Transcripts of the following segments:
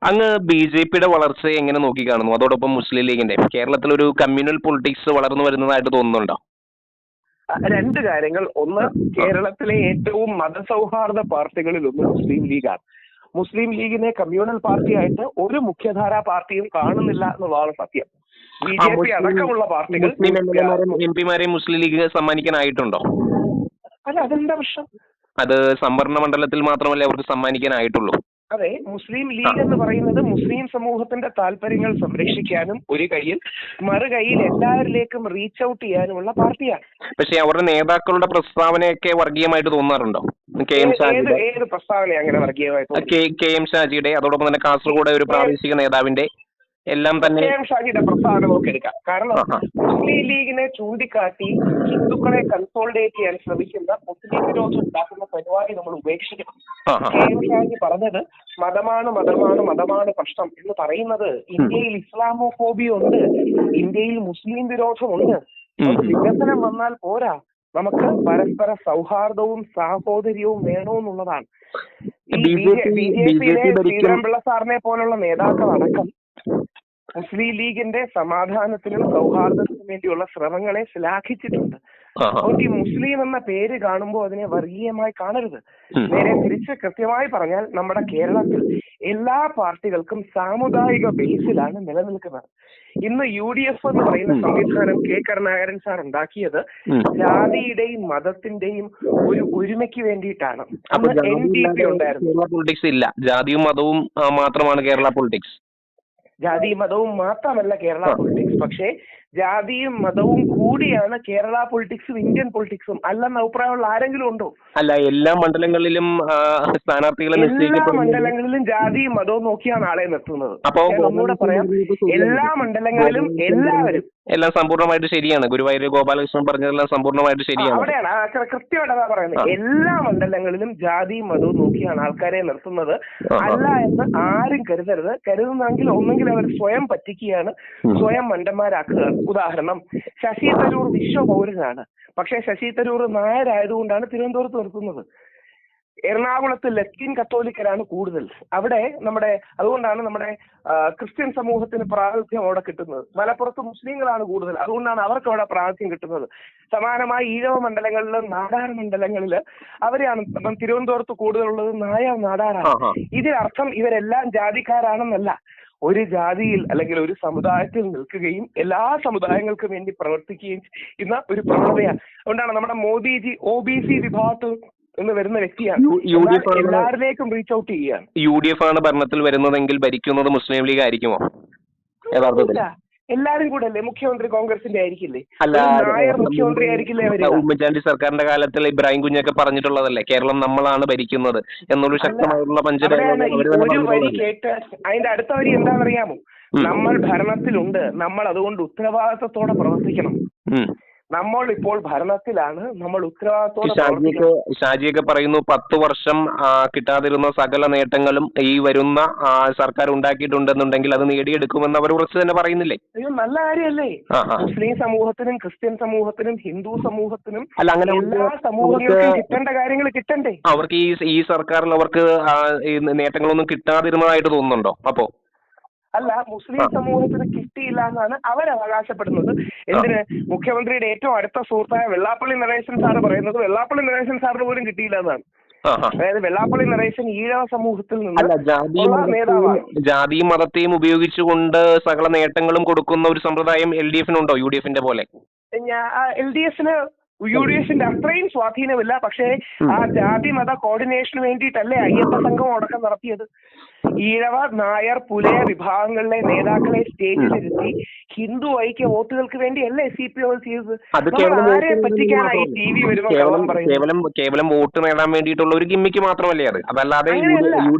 അങ്ങ് B J പിയുടെ വളർച്ചയെ എങ്ങനെ നോക്കിക്കാണുന്നു? അതോടൊപ്പം മുസ്ലിം ലീഗിന്റെ കേരളത്തിലൊരു കമ്മ്യൂണൽ പൊളിറ്റിക്സ് വളർന്നു വരുന്നതായിട്ട് തോന്നുന്നുണ്ടോ? രണ്ട് കാര്യങ്ങൾ. ഒന്ന്, കേരളത്തിലെ ഏറ്റവും മതസൗഹാർദ്ദ പാർട്ടികളിലൊന്ന് മുസ്ലിം ലീഗാണ്. മുസ്ലിം ലീഗിനെ കമ്മ്യൂണൽ പാർട്ടിയായിട്ട് ഒരു മുഖ്യധാരാ പാർട്ടിയും കാണുന്നില്ല എന്നുള്ളതാണ് സത്യം. ബി ജെ പി അടക്കമുള്ള പാർട്ടികൾ എം പിമാരെയും മുസ്ലിം ലീഗ് സമ്മാനിക്കാനായിട്ടുണ്ടോ? അല്ല, അതെന്താ പ്രശ്നം? അത് സംവരണ മണ്ഡലത്തിൽ മാത്രമല്ലേ അവർക്ക് സമ്മാനിക്കാനായിട്ടുള്ളൂ. അതെ, മുസ്ലിം ലീഗ് എന്ന് പറയുന്നത് മുസ്ലിം സമൂഹത്തിന്റെ താല്പര്യങ്ങൾ സംരക്ഷിക്കാനും ഒരു കൈയിൽ, മറുകൈയിൽ എല്ലാവരിലേക്കും റീച്ച് ഔട്ട് ചെയ്യാനുമുള്ള പാർട്ടിയാണ്. പക്ഷെ അവരുടെ നേതാക്കളുടെ പ്രസ്താവനയൊക്കെ വർഗീയമായിട്ട് തോന്നാറുണ്ടോ? ഏത് പ്രസ്താവന അങ്ങനെ വർഗീയമായിട്ട്? കെ എം ഷാജിയുടെ, അതോടൊപ്പം തന്നെ കാസർഗോഡ് ഒരു പ്രാദേശിക നേതാവിന്റെ എല്ലാം തന്നെ കെ എം ഷാജിയുടെ പ്രസ്താവന നമുക്ക് എടുക്കാം. കാരണം മുസ്ലിം ലീഗിനെ ചൂണ്ടിക്കാട്ടി ഹിന്ദുക്കളെ കൺസോളിഡേറ്റ് ചെയ്യാൻ ശ്രമിക്കുന്ന മുസ്ലിം വിരോധം ഉണ്ടാക്കുന്ന പരിപാടി നമ്മൾ ഉപേക്ഷിക്കണം. കെ എം ഷാജി പറഞ്ഞത് മതമാണ് മതമാണ് മതമാണ് പ്രശ്നം എന്ന് പറയുന്നത് ഇന്ത്യയിൽ ഇസ്ലാമോഫോബിയ ഉണ്ട്, ഇന്ത്യയിൽ മുസ്ലിം വിരോധമുണ്ട്. വികസനം വന്നാൽ പോരാ, നമുക്ക് പരസ്പര സൗഹാർദ്ദവും സാഹോദര്യവും വേണമെന്നുള്ളതാണ്. ഈ ബി ജെ പിയിലെ ശ്രീധരൻപിള്ള സാറിനെ പോലുള്ള നേതാക്കളടക്കം മുസ്ലിം ലീഗിന്റെ സമാധാനത്തിനും സൗഹാർദ്ദത്തിനും വേണ്ടിയുള്ള ശ്രമങ്ങളെ ശ്ലാഘിച്ചിട്ടുണ്ട്. അതുകൊണ്ട് ഈ മുസ്ലിം എന്ന പേര് കാണുമ്പോൾ അതിനെ വർഗീയമായി കാണരുത്. നേരെ തിരിച്ച് കൃത്യമായി പറഞ്ഞാൽ നമ്മുടെ കേരളത്തിൽ എല്ലാ പാർട്ടികൾക്കും സാമുദായിക ബേസിലാണ് നിലനിൽക്കുന്നത്. ഇന്ന് UDF എന്ന് പറയുന്ന സംവിധാനം കെ കരുണാകരൻ സാർ ഉണ്ടാക്കിയത് ജാതിയുടെയും മതത്തിന്റെയും ഒരു ഒരുമയ്ക്ക് വേണ്ടിയിട്ടാണ്. അന്ന് NDP ഉണ്ടായിരുന്നു. പൊളിറ്റിക്സ് ഇല്ല, ജാതിയും മതവും മാത്രമാണ് കേരള പൊളിറ്റിക്സ്. ജാതിയും മതവും മാത്രമല്ല കേരള പൊളിറ്റിക്സ്, പക്ഷേ ജാതിയും മതവും കൂടിയാണ് കേരള പൊളിറ്റിക്സും ഇന്ത്യൻ പൊളിറ്റിക്സും അല്ലെന്ന അഭിപ്രായമുള്ള ആരെങ്കിലും ഉണ്ടോ? അല്ല, എല്ലാ മണ്ഡലങ്ങളിലും സ്ഥാനാർത്ഥികളെ എല്ലാ മണ്ഡലങ്ങളിലും ജാതിയും മതവും നോക്കിയാണ് ആളെ നിർത്തുന്നത്. ഒന്നുകൂടെ പറയാം, എല്ലാ മണ്ഡലങ്ങളിലും എല്ലാവരും എല്ലാം സമ്പൂർണ്ണമായിട്ട് ശരിയാണ്. ഗുരുവായൂർ ഗോപാലകൃഷ്ണൻ പറഞ്ഞതെല്ലാം സമ്പൂർണ്ണമായിട്ട് ശരിയാണ്. അവിടെയാണ് കൃത്യമായിട്ടാണ് പറയുന്നത്. എല്ലാ മണ്ഡലങ്ങളിലും ജാതിയും മതവും നോക്കിയാണ് ആൾക്കാരെ നിർത്തുന്നത്. അല്ല എന്ന് ആരും കരുതരുത്. കരുതുന്നെങ്കിൽ ഒന്നെങ്കിൽ അവർ സ്വയം പറ്റിക്കുകയാണ്, സ്വയം മണ്ടന്മാരാക്കുകയാണ്. ഉദാഹരണം, ശശി തരൂർ വിശ്വപൗരനാണ്, പക്ഷെ ശശി തരൂർ നായരായതുകൊണ്ടാണ് തിരുവനന്തപുരത്ത് നിർത്തുന്നത്. എറണാകുളത്ത് ലത്തീൻ കത്തോലിക്കരാണ് കൂടുതൽ. അതുകൊണ്ടാണ് നമ്മുടെ ക്രിസ്ത്യൻ സമൂഹത്തിന് പ്രാതിനിധ്യം അവിടെ കിട്ടുന്നത്. മലപ്പുറത്ത് മുസ്ലിങ്ങളാണ് കൂടുതൽ, അതുകൊണ്ടാണ് അവർക്ക് അവിടെ പ്രാതിനിധ്യം കിട്ടുന്നത്. സമാനമായി ഈഴവ മണ്ഡലങ്ങളില്, നാടാർ മണ്ഡലങ്ങളില് അവരെയാണ് തിരുവനന്തപുരത്ത് കൂടുതലുള്ളത് നായർ നാടാറാണ്. ഇതിനർത്ഥം ഇവരെല്ലാം ജാതിക്കാരാണെന്നല്ല. ഒരു ജാതിയിൽ അല്ലെങ്കിൽ ഒരു സമുദായത്തിൽ നിൽക്കുകയും എല്ലാ സമുദായങ്ങൾക്കും വേണ്ടി പ്രവർത്തിക്കുകയും ചെയ്യുന്ന ഒരു പ്രവണതയാണ്. അതുകൊണ്ടാണ് നമ്മുടെ മോദിജി OBC വിഭാഗത്തിൽ എന്ന് വരുന്ന വ്യക്തിയാണ്. എല്ലാവരിലേക്കും റീച്ച് ഔട്ട് ചെയ്യുകയാണ്. UDF ആണ് ഭരണത്തിൽ വരുന്നതെങ്കിൽ ഭരിക്കുന്നത് മുസ്ലിം ലീഗ് ആയിരിക്കുമോ? എല്ലാരും കൂടെ അല്ലേ? മുഖ്യമന്ത്രി കോൺഗ്രസിന്റെ ആയിരിക്കില്ലേ? നായർ മുഖ്യമന്ത്രി ആയിരിക്കില്ലേ? ഉമ്മൻചാണ്ടി സർക്കാരിന്റെ കാലത്തിൽ ഇബ്രാഹിം കുഞ്ഞൊക്കെ പറഞ്ഞിട്ടുള്ളതല്ലേ, കേരളം നമ്മളാണ് ഭരിക്കുന്നത് എന്നൊരു ശക്തമായിട്ടുള്ള ഒരു വരി കേട്ട് അതിന്റെ അടുത്ത വരി എന്താണെന്നറിയാമോ? നമ്മൾ ഭരണത്തിലുണ്ട്, നമ്മൾ അതുകൊണ്ട് ഉത്തരവാദിത്തത്തോടെ പ്രവർത്തിക്കണം. നമ്മൾ ഇപ്പോൾ ഭരണത്തിലാണ്, നമ്മൾ ഉത്തരവാദിത്തോടെ. ഷാജിയൊക്കെ പറയുന്നു 10 വർഷം കിട്ടാതിരുന്ന സകല നേട്ടങ്ങളും ഈ വരുന്ന സർക്കാർ ഉണ്ടാക്കിയിട്ടുണ്ടെന്നുണ്ടെങ്കിൽ അത് നേടിയെടുക്കുമെന്ന് അവർ ഉറച്ചു തന്നെ പറയുന്നില്ലേ? അയ്യോ, നല്ല കാര്യമല്ലേ? മുസ്ലിം സമൂഹത്തിനും ക്രിസ്ത്യൻ സമൂഹത്തിനും ഹിന്ദു സമൂഹത്തിനും എല്ലാ സമൂഹങ്ങൾക്കും കിട്ടേണ്ട കാര്യങ്ങൾ കിട്ടണ്ടേ? അവർക്ക് ഈ സർക്കാരിൽ അവർക്ക് നേട്ടങ്ങളൊന്നും കിട്ടാതിരുന്നതായിട്ട് തോന്നുന്നുണ്ടോ? അപ്പോ അല്ല, മുസ്ലിം സമൂഹത്തിന് കിട്ടിയില്ല എന്നാണ് അവർ അവകാശപ്പെടുന്നത്. എന്തിന്? മുഖ്യമന്ത്രിയുടെ ഏറ്റവും അടുത്ത സുഹൃത്തായ വെള്ളാപ്പള്ളി നടേശൻ സാറ് പറയുന്നത് വെള്ളാപ്പള്ളി നടേശൻ സാറിന് പോലും കിട്ടിയില്ല എന്നാണ്. അതായത് വെള്ളാപ്പള്ളി നടേശൻ ഈഴവ സമൂഹത്തിൽ നിന്ന് നേതാവാണ്. ജാതിയും മതത്തെയും ഉപയോഗിച്ചുകൊണ്ട് സകല നേട്ടങ്ങളും കൊടുക്കുന്ന ഒരു സമ്പ്രദായം LDFനുണ്ടോ? UDFന്റെ പോലെ? LDFന് UDFന്റെ അത്രയും സ്വാധീനമില്ല. പക്ഷേ ആ ജാതി മത കോർഡിനേഷന് വേണ്ടിയിട്ടല്ലേ അയ്യപ്പ സംഘം അടക്കം നടത്തിയത്. ഈഴവ, നായർ, പുലയ വിഭാഗങ്ങളിലെ നേതാക്കളെ സ്റ്റേജിലിരുത്തി ഹിന്ദു ഐക്യ വോട്ടുകൾക്ക് വേണ്ടിയല്ലേ CPO ചെയ്തത്. ആരെ പറ്റിക്കാനായി TV വരുമ്പോൾ കേവലം വോട്ട് നേടാൻ വേണ്ടിയിട്ടുള്ള ഒരു ഗിമ്മിക്ക് മാത്രമല്ലേ അത്? അതല്ലാതെ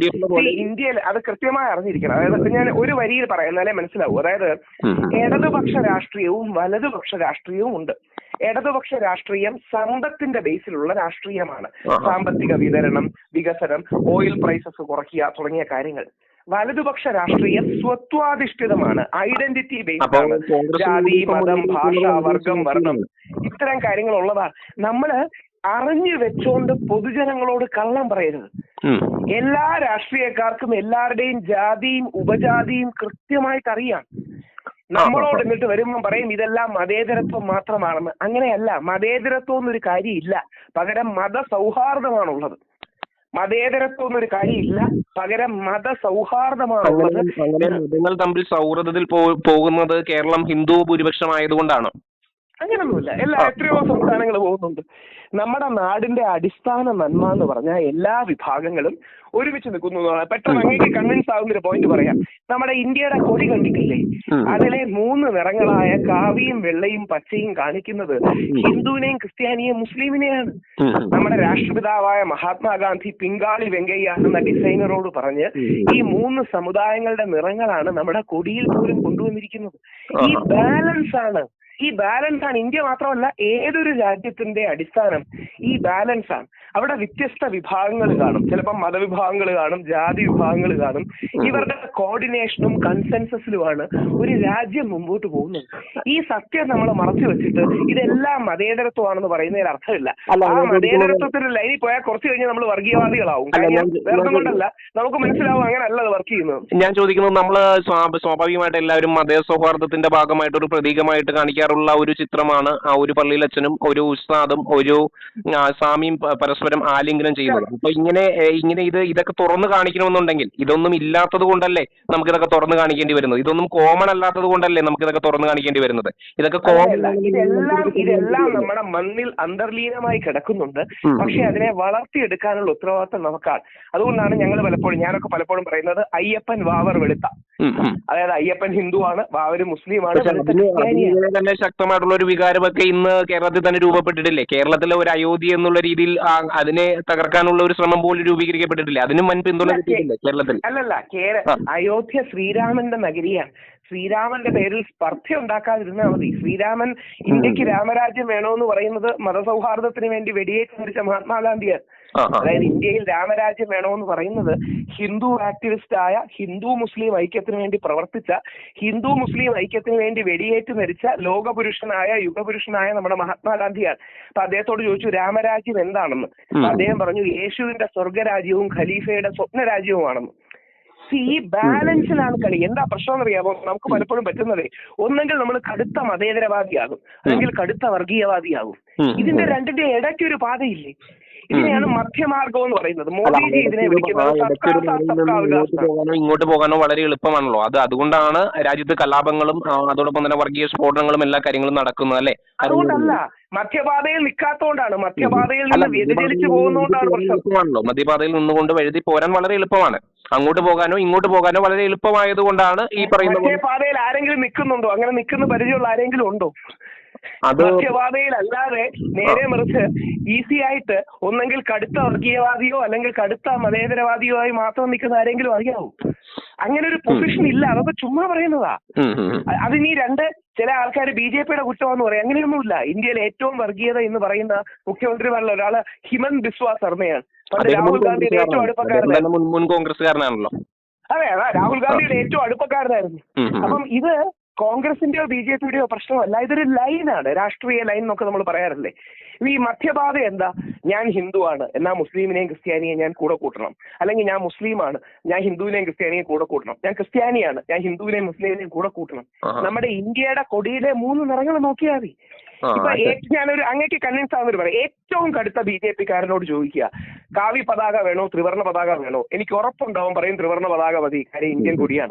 ഇന്ത്യയിൽ അത് കൃത്യമായി അറിഞ്ഞിരിക്കണം. അതായത് ഞാൻ ഒരു വരിയിൽ പറയാം, എന്നാലേ മനസ്സിലാവൂ. അതായത് ഇടതുപക്ഷ രാഷ്ട്രീയവും വലതുപക്ഷ രാഷ്ട്രീയവും ഉണ്ട്. ഇടതുപക്ഷ രാഷ്ട്രീയം സമ്പത്തിന്റെ ബേസിലുള്ള രാഷ്ട്രീയമാണ്. സാമ്പത്തിക വിതരണം, വികസനം, ഓയിൽ പ്രൈസസ് കുറയ്ക്കുക തുടങ്ങിയ കാര്യങ്ങൾ. വലതുപക്ഷ രാഷ്ട്രീയം സ്വത്വാധിഷ്ഠിതമാണ്, ഐഡന്റിറ്റി ബേസ്ഡ് ആണ്. ജാതി, മതം, ഭാഷ, വർഗം, വർണ്ണം ഇത്തരം കാര്യങ്ങൾ ഉള്ളതാണ്. നമ്മള് അറിഞ്ഞു വെച്ചോണ്ട് പൊതുജനങ്ങളോട് കള്ളം പറയരുത്. എല്ലാ രാഷ്ട്രീയക്കാർക്കും എല്ലാവരുടെയും ജാതിയും ഉപജാതിയും കൃത്യമായിട്ട് അറിയാം. നമ്മളോട് എന്നിട്ട് വരുമ്പോൾ പറയും ഇതെല്ലാം മതേതരത്വം മാത്രമാണെന്ന്. അങ്ങനെയല്ല, മതേതരത്വം എന്നൊരു കാര്യമില്ല, പകരം മതസൗഹാർദ്ദമാണുള്ളത്. മതേതരത്വം എന്നൊരു കാര്യമില്ല, പകരം മതസൗഹാർദ്ദമാണുള്ളത്. മതങ്ങൾ തമ്മിൽ സൗഹൃദത്തിൽ പോകുന്നത് കേരളം ഹിന്ദു ഭൂരിപക്ഷമായതുകൊണ്ടാണ്. അങ്ങനൊന്നുമില്ല, എത്രയോ സംസ്ഥാനങ്ങൾ പോകുന്നുണ്ട്. നമ്മുടെ നാടിന്റെ അടിസ്ഥാന നന്മ എന്ന് പറഞ്ഞാൽ എല്ലാ വിഭാഗങ്ങളും ഒരുമിച്ച് നിൽക്കുന്നു. പെട്ടെന്ന് അങ്ങേക്ക് കൺവിൻസ് ആകുന്നൊരു പോയിന്റ് പറയാം. നമ്മുടെ ഇന്ത്യയുടെ കൊടി കണ്ടിട്ടില്ലേ? അതിലെ 3 നിറങ്ങളായ കാവിയും വെള്ളയും പച്ചയും കാണിക്കുന്നത് ഹിന്ദുവിനെയും ക്രിസ്ത്യാനിയെയും മുസ്ലിമിനെയാണ്. നമ്മുടെ രാഷ്ട്രപിതാവായ മഹാത്മാഗാന്ധി പിങ്കാളി വെങ്കയ്യ എന്ന ഡിസൈനറോട് പറഞ്ഞ് ഈ 3 സമുദായങ്ങളുടെ നിറങ്ങളാണ് നമ്മുടെ കൊടിയിൽ പോലും കൊണ്ടുവന്നിരിക്കുന്നത്. ഈ ബാലൻസ് ആണ് ഇന്ത്യ മാത്രമല്ല ഏതൊരു രാജ്യത്തിന്റെ അടിസ്ഥാനം ഈ ബാലൻസ് ആണ്. അവിടെ വ്യത്യസ്ത വിഭാഗങ്ങൾ കാണും, ചിലപ്പോൾ മതവിഭാഗങ്ങൾ കാണും, ജാതി വിഭാഗങ്ങൾ കാണും. ഇവരുടെ കോർഡിനേഷനും കൺസെൻസസിലുമാണ് ഒരു രാജ്യം മുമ്പോട്ട് പോകുന്നത്. ഈ സത്യം നമ്മൾ മറച്ചു വെച്ചിട്ട് ഇതെല്ലാം മതേതരത്വമാണെന്ന് പറയുന്നതിൽ അർത്ഥമില്ല. ആ മതേതരത്വത്തിന്റെ ലൈനിൽ പോയാൽ കുറച്ച് കഴിഞ്ഞാൽ നമ്മൾ വർഗീയവാദികളാവും. വേറെ കൊണ്ടല്ല, നമുക്ക് മനസ്സിലാവും അങ്ങനെയല്ല അത് വർക്ക് ചെയ്യുന്നത്. ഞാൻ ചോദിക്കുന്നത്, നമ്മൾ സ്വാഭാവികമായിട്ട് എല്ലാവരും മതസൗഹാർദ്ദത്തിന്റെ ഭാഗമായിട്ട് ഒരു പ്രതീകമായിട്ട് കാണിക്കാറുള്ള ഒരു ചിത്രമാണ് ആ ഒരു പള്ളിയിലച്ഛനും ഒരു ഉസ്താദും ഒരു സ്വാമിയും പരസ്പരം ആലിംഗനം ചെയ്യുന്നത്. അപ്പൊ ഇങ്ങനെ ഇതൊക്കെ തുറന്നു കാണിക്കണമെന്നുണ്ടെങ്കിൽ ഇതൊന്നും ഇല്ലാത്തത് കൊണ്ടല്ലേ നമുക്കിതൊക്കെ തുറന്നു കാണിക്കേണ്ടി വരുന്നത്? ഇതൊന്നും കോമൺ അല്ലാത്തത് കൊണ്ടല്ലേ നമുക്കിതൊക്കെ തുറന്നു കാണിക്കേണ്ടി വരുന്നത്? ഇതൊക്കെ ഇതെല്ലാം നമ്മുടെ മണ്ണിൽ അന്തർലീനമായി കിടക്കുന്നുണ്ട്. പക്ഷെ അതിനെ വളർത്തിയെടുക്കാനുള്ള ഉത്തരവാദിത്തം നമുക്കാണ്. അതുകൊണ്ടാണ് ഞാനൊക്കെ പലപ്പോഴും പറയുന്നത് അയ്യപ്പൻ വാവർ വെളുത്ത, അതായത് അയ്യപ്പൻ ഹിന്ദുവാണ്, വാവര് മുസ്ലിമാണ്. തന്നെ ശക്തമായിട്ടുള്ള ഒരു വികാരമൊക്കെ ഇന്ന് കേരളത്തിൽ തന്നെ രൂപപ്പെട്ടിട്ടില്ലേ? കേരളത്തിലെ ഒരു അയോധ്യ എന്നുള്ള രീതിയിൽ അതിനെ തകർക്കാനുള്ള ഒരു ശ്രമം പോലും രൂപീകരിക്കപ്പെട്ടിട്ടില്ലേ? അതിനും വൻ പിന്തുണ കിട്ടിയിട്ടില്ലേ കേരളത്തിൽ? അയോധ്യ ശ്രീരാമന്റെ നഗരിയാണ്. ശ്രീരാമന്റെ പേരിൽ സ്പർദ്ധ ഉണ്ടാക്കാതിരുന്നാൽ മതി. ശ്രീരാമൻ ഇന്ത്യക്ക് രാമരാജ്യം വേണമെന്ന് പറയുന്നത് മതസൗഹാർദ്ദത്തിന് വേണ്ടി വെടിയേറ്റ് മരിച്ച മഹാത്മാഗാന്ധിയാണ്. അതായത് ഇന്ത്യയിൽ രാമരാജ്യം വേണമെന്ന് പറയുന്നത് ഹിന്ദു ആക്ടിവിസ്റ്റ് ആയ ഹിന്ദു മുസ്ലിം ഐക്യത്തിന് വേണ്ടി പ്രവർത്തിച്ച, ഹിന്ദു മുസ്ലിം ഐക്യത്തിന് വേണ്ടി വെടിയേറ്റ് മരിച്ച ലോകപുരുഷനായ യുഗപുരുഷനായ നമ്മുടെ മഹാത്മാഗാന്ധിയാണ്. അപ്പൊ അദ്ദേഹത്തോട് ചോദിച്ചു രാമരാജ്യം എന്താണെന്ന്. അദ്ദേഹം പറഞ്ഞു യേശുവിന്റെ സ്വർഗരാജ്യവും ഖലീഫയുടെ സ്വപ്നരാജ്യവുമാണെന്ന്. ഈ ബാലൻസിലാണ് കളി. എന്താ പ്രശ്നം എന്നറിയാമോ? നമുക്ക് പലപ്പോഴും പറ്റുന്നത് ഒന്നെങ്കിൽ നമ്മൾ കടുത്ത മതേതരവാദിയാകും, അല്ലെങ്കിൽ കടുത്ത വർഗീയവാദിയാകും. ഇതിന്റെ രണ്ടിന്റെ ഇടയ്ക്ക് ഒരു പാതയില്ലേ? ഇതിനെയാണ് മധ്യമാർഗം എന്ന് പറയുന്നത്. മോദിജി ഇതിനെ വിളിക്കുന്നത് ഇങ്ങോട്ട് പോകാനോ വളരെ എളുപ്പമാണല്ലോ. അതുകൊണ്ടാണ് രാജ്യത്ത് കലാപങ്ങളും അതോടൊപ്പം തന്നെ വർഗീയ സ്ഫോടനങ്ങളും എല്ലാ കാര്യങ്ങളും നടക്കുന്നത് അല്ലേ? അതുകൊണ്ടല്ല, മധ്യപാതയിൽ നിൽക്കാത്തതുകൊണ്ടാണ്. മധ്യപാതയിൽ നിന്ന് വ്യതിചലിച്ചു പോകുന്നതുകൊണ്ടാണ് പ്രശ്നമാണല്ലോ. മധ്യപാതയിൽ നിന്നുകൊണ്ട് വഴുതി പോരാൻ വളരെ എളുപ്പമാണ്. അങ്ങോട്ട് പോകാനോ ഇങ്ങോട്ട് പോകാനോ വളരെ എളുപ്പമായത് കൊണ്ടാണ് ഈ പറയുന്നത്. മധ്യപാതയിൽ ആരെങ്കിലും നിൽക്കുന്നുണ്ടോ? അങ്ങനെ നിൽക്കുന്ന പരിചയമുള്ള ആരെങ്കിലും ഉണ്ടോ? മധ്യപാതയിൽ അല്ലാതെ നേരെ മറിച്ച് ഈസി ആയിട്ട് ഒന്നെങ്കിൽ കടുത്ത വർഗീയവാദിയോ അല്ലെങ്കിൽ കടുത്ത മതേതരവാദിയോ ആയി മാത്രം നിൽക്കുന്ന ആരെങ്കിലും അറിയാവൂ? അങ്ങനെ ഒരു പൊസിഷൻ ഇല്ല. അതൊക്കെ ചുമ്മാ പറയുന്നതാ. അതിനീ ചില ആൾക്കാർ BJPയുടെ കുറ്റമാണെന്ന് പറയും. അങ്ങനെയൊന്നുമില്ല. ഇന്ത്യയിൽ ഏറ്റവും വർഗീയത എന്ന് പറയുന്ന മുഖ്യമന്ത്രിമാരിൽ ഒരാള് ഹിമന്ത് ബിസ്വ ശർമ്മയാണ്. രാഹുൽ ഗാന്ധിയുടെ ഏറ്റവും അടുപ്പക്കാരനായിരുന്നു. മുൻ കോൺഗ്രസ്സുകാരനാണല്ലോ. അതെ, രാഹുൽ ഗാന്ധിയുടെ ഏറ്റവും അടുപ്പക്കാരനായിരുന്നു. അപ്പം ഇത് കോൺഗ്രസിന്റെയോ BJPയുടെയോ പ്രശ്നമല്ല, ഇതൊരു ലൈനാണ്, രാഷ്ട്രീയ ലൈൻ എന്നൊക്കെ നമ്മൾ പറയാറില്ലേ. ഈ മധ്യപാത എന്താ? ഞാൻ ഹിന്ദുവാണ്, എന്നാൽ മുസ്ലിമിനെയും ക്രിസ്ത്യാനിയെയും ഞാൻ കൂടെ കൂട്ടണം. അല്ലെങ്കിൽ ഞാൻ മുസ്ലിമാണ്, ഞാൻ ഹിന്ദുവിനെയും ക്രിസ്ത്യാനിയെയും കൂടെ കൂട്ടണം. ഞാൻ ക്രിസ്ത്യാനിയാണ്, ഞാൻ ഹിന്ദുവിനെയും മുസ്ലിമിനെയും കൂടെ കൂട്ടണം. നമ്മുടെ ഇന്ത്യയുടെ കൊടിയിലെ 3 നിറങ്ങൾ നോക്കിയാൽ മതി. ഇപ്പൊ അങ്ങേക്ക് കൺവിൻസ് ആവുന്നവർ പറയാം, ഏറ്റവും കടുത്ത BJPക്കാരനോട് ചോദിക്കുക കാവി പതാക വേണോ ത്രിവർണ്ണ പതാക വേണോ? എനിക്ക് ഉറപ്പുണ്ടാവും പറയും ത്രിവർണ്ണ പതാക മതി, കാര്യം ഇന്ത്യൻ കൊടിയാണ്.